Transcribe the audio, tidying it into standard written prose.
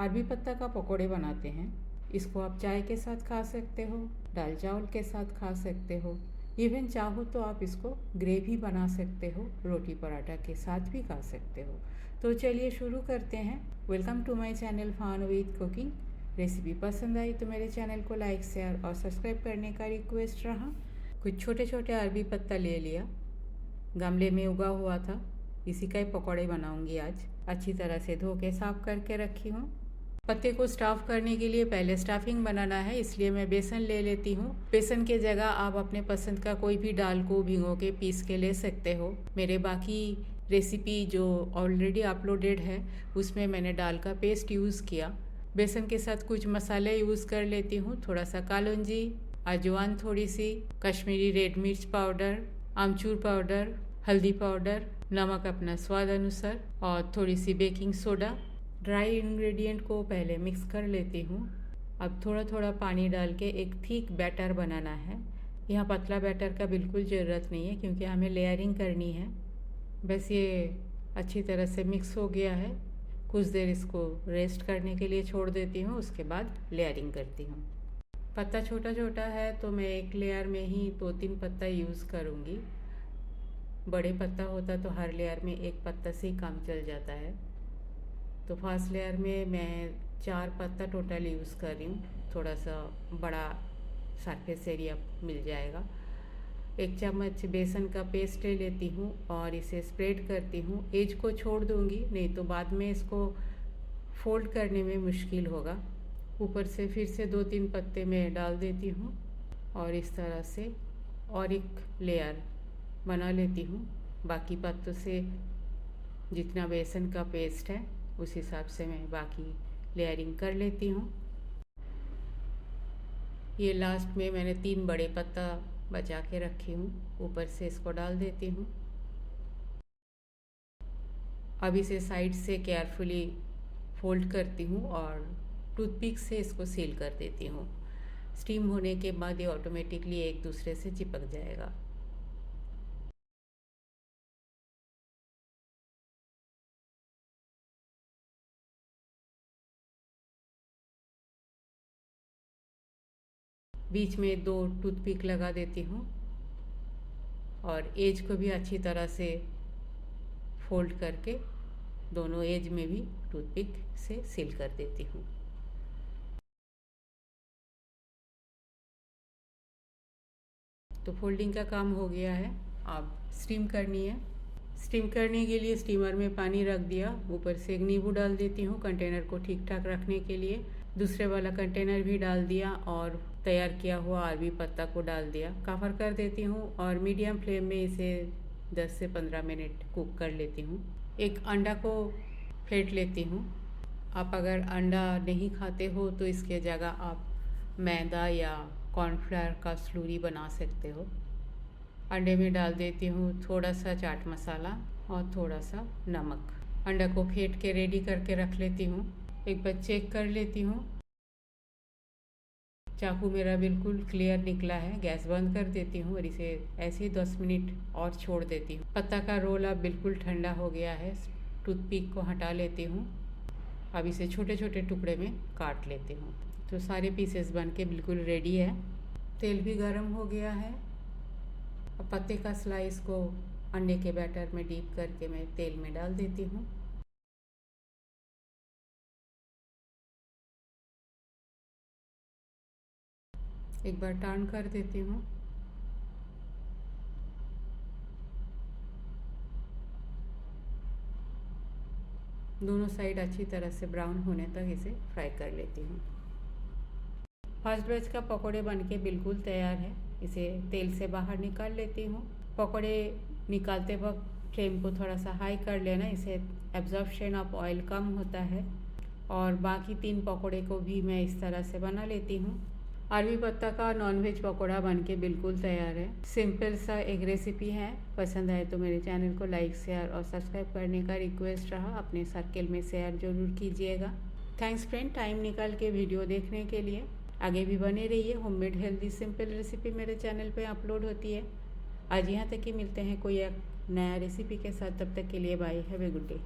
अरबी पत्ता का पकोड़े बनाते हैं। इसको आप चाय के साथ खा सकते हो, दाल चावल के साथ खा सकते हो, इवन चाहो तो आप इसको ग्रेवी बना सकते हो, रोटी पराठा के साथ भी खा सकते हो। तो चलिए शुरू करते हैं। वेलकम टू माय चैनल फान विद कुकिंग। रेसिपी पसंद आई तो मेरे चैनल को लाइक शेयर और सब्सक्राइब करने का रिक्वेस्ट रहा। कुछ छोटे छोटे अरबी पत्ता ले लिया, गमले में उगा हुआ था, इसी का ही पकौड़े बनाऊंगी आज। अच्छी तरह से धो के साफ करके रखी हूँ। पत्ते को स्टफ करने के लिए पहले स्टफिंग बनाना है, इसलिए मैं बेसन ले लेती हूँ। बेसन के जगह आप अपने पसंद का कोई भी दाल को भिगो के पीस के ले सकते हो। मेरे बाकी रेसिपी जो ऑलरेडी अपलोडेड है उसमें मैंने दाल का पेस्ट यूज़ किया। बेसन के साथ कुछ मसाले यूज़ कर लेती हूँ, थोड़ा सा कालौंजी, अजवाइन थोड़ी सी, कश्मीरी रेड मिर्च पाउडर, आमचूर पाउडर, हल्दी पाउडर, नमक अपना स्वाद अनुसार और थोड़ी सी बेकिंग सोडा। ड्राई इंग्रेडिएंट को पहले मिक्स कर लेती हूँ। अब थोड़ा थोड़ा पानी डाल के एक थिक बैटर बनाना है। यहाँ पतला बैटर का बिल्कुल ज़रूरत नहीं है क्योंकि हमें लेयरिंग करनी है। बस ये अच्छी तरह से मिक्स हो गया है। कुछ देर इसको रेस्ट करने के लिए छोड़ देती हूँ, उसके बाद लेयरिंग करती हूँ। पत्ता छोटा छोटा है तो मैं एक लेयर में ही 2-3 पत्ता यूज़ करूँगी। बड़े पत्ता होता तो हर लेयर में एक पत्ता से ही काम चल जाता है। तो फर्स्ट लेयर में मैं 4 पत्ता टोटल यूज़ कर रही हूँ, थोड़ा सा बड़ा सरफेस एरिया मिल जाएगा। 1 चम्मच बेसन का पेस्ट ले लेती हूँ और इसे स्प्रेड करती हूँ। एज को छोड़ दूँगी, नहीं तो बाद में इसको फोल्ड करने में मुश्किल होगा। ऊपर से फिर से 2-3 पत्ते में डाल देती हूँ और इस तरह से और एक लेयर बना लेती हूँ। बाकी पत्तों से जितना बेसन का पेस्ट है उस हिसाब से मैं बाकी लेयरिंग कर लेती हूँ। ये लास्ट में मैंने 3 बड़े पत्ता बचा के रखी हूँ, ऊपर से इसको डाल देती हूँ। अब इसे साइड से केयरफुली फोल्ड करती हूँ और टूथपिक से इसको सील कर देती हूँ। स्टीम होने के बाद ये ऑटोमेटिकली एक दूसरे से चिपक जाएगा। बीच में 2 टूथपिक लगा देती हूँ और एज को भी अच्छी तरह से फोल्ड करके दोनों एज में भी टूथपिक से सील कर देती हूँ। तो फोल्डिंग का काम हो गया है। अब स्टीम करनी है। स्टीम करने के लिए स्टीमर में पानी रख दिया, ऊपर से एक नींबू डाल देती हूँ कंटेनर को ठीक ठाक रखने के लिए। दूसरे वाला कंटेनर भी डाल दिया और तैयार किया हुआ अरबी पत्ता को डाल दिया। कवर कर देती हूँ और मीडियम फ्लेम में इसे 10 से 15 मिनट कुक कर लेती हूँ। एक अंडा को फेंट लेती हूँ। आप अगर अंडा नहीं खाते हो तो इसके जगह आप मैदा या कॉर्नफ्लावर का स्लूरी बना सकते हो। अंडे में डाल देती हूँ थोड़ा सा चाट मसाला और थोड़ा सा नमक। अंडा को फेंट के रेडी करके रख लेती हूँ। एक बार चेक कर लेती हूँ। चाकू मेरा बिल्कुल क्लियर निकला है। गैस बंद कर देती हूँ और इसे ऐसे ही 10 मिनट और छोड़ देती हूँ। पत्ता का रोल अब बिल्कुल ठंडा हो गया है। टूथपिक को हटा लेती हूँ। अब इसे छोटे छोटे टुकड़े में काट लेती हूँ। तो सारे पीसेस बन के बिल्कुल रेडी है। तेल भी गर्म हो गया है। अब पत्ते का स्लाइस को अंडे के बैटर में डीप करके मैं तेल में डाल देती हूँ। एक बार टर्न कर देती हूँ। दोनों साइड अच्छी तरह से ब्राउन होने तक इसे फ्राई कर लेती हूँ। फर्स्ट बैच का पकोड़े बनके बिल्कुल तैयार है। इसे तेल से बाहर निकाल लेती हूँ। पकोड़े निकालते वक्त फ्लेम को थोड़ा सा हाई कर लेना, इसे एब्जॉर्प्शन ऑफ ऑयल कम होता है। और बाकी 3 पकोड़े को भी मैं इस तरह से बना लेती हूँ। अरबी पत्ता का नॉनवेज पकोड़ा बनके बिल्कुल तैयार है। सिंपल सा एक रेसिपी है। पसंद आए तो मेरे चैनल को लाइक शेयर और सब्सक्राइब करने का रिक्वेस्ट रहा। अपने सर्कल में शेयर ज़रूर कीजिएगा। थैंक्स फ्रेंड, टाइम निकाल के वीडियो देखने के लिए। आगे भी बने रहिए। होममेड हेल्दी सिंपल रेसिपी मेरे चैनल पे अपलोड होती है। आज यहाँ तक कि मिलते हैं कोई एक नया रेसिपी के साथ। तब तक के लिए bye, have a good day.